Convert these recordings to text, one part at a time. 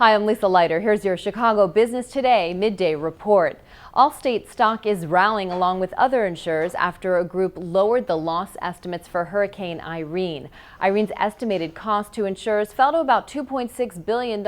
Hi, I'm Lisa Leiter. Here's your Chicago Business Today midday report. Allstate stock is rallying along with other insurers after a group lowered the loss estimates for Hurricane Irene. Irene's estimated cost to insurers fell to about $2.6 billion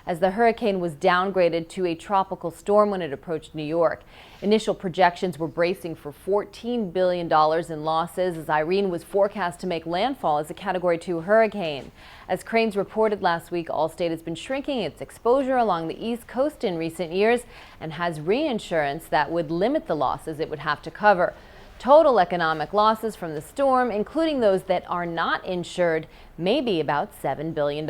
as the hurricane was downgraded to a tropical storm when it approached New York. Initial projections were bracing for $14 billion in losses as Irene was forecast to make landfall as a Category 2 hurricane. As Crain reported last week, Allstate has been shrinking its exposure along the East Coast in recent years and has reinsurance that would limit the losses it would have to cover. Total economic losses from the storm, including those that are not insured, may be about $7 billion.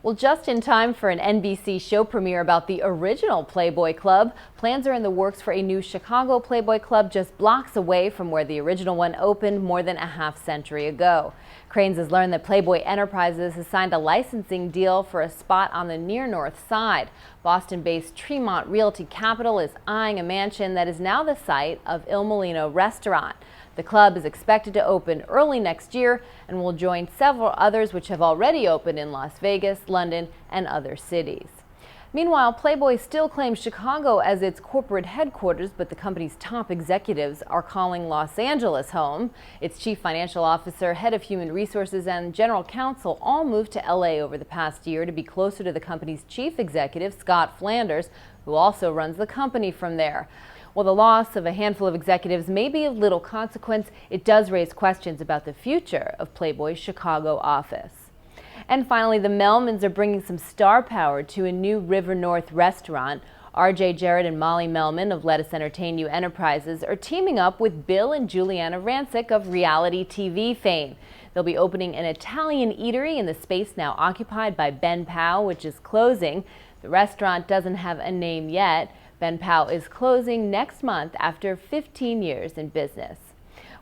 Well, just in time for an NBC show premiere about the original Playboy Club, plans are in the works for a new Chicago Playboy Club just blocks away from where the original one opened more than a half-century ago. Crain has learned that Playboy Enterprises has signed a licensing deal for a spot on the near north side. Boston-based Tremont Realty Capital is eyeing a mansion that is now the site of Il Molino restaurant. The club is expected to open early next year and will join several others which have already opened in Las Vegas, London, and other cities. Meanwhile, Playboy still claims Chicago as its corporate headquarters, but the company's top executives are calling Los Angeles home. Its chief financial officer, head of human resources, and general counsel all moved to LA over the past year to be closer to the company's chief executive, Scott Flanders, who also runs the company from there. While the loss of a handful of executives may be of little consequence, it does raise questions about the future of Playboy's Chicago office. And finally, the Melmans are bringing some star power to a new River North restaurant. RJ Jarrett and Molly Melman of Let Us Entertain You Enterprises are teaming up with Bill and Juliana Rancic of reality TV fame. They'll be opening an Italian eatery in the space now occupied by Ben Powell, which is closing. The restaurant doesn't have a name yet. Ben Powell is closing next month after 15 years in business.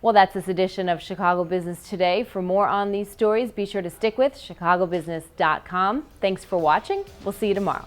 Well, that's this edition of Chicago Business Today. For more on these stories, be sure to stick with chicagobusiness.com. Thanks for watching. We'll see you tomorrow.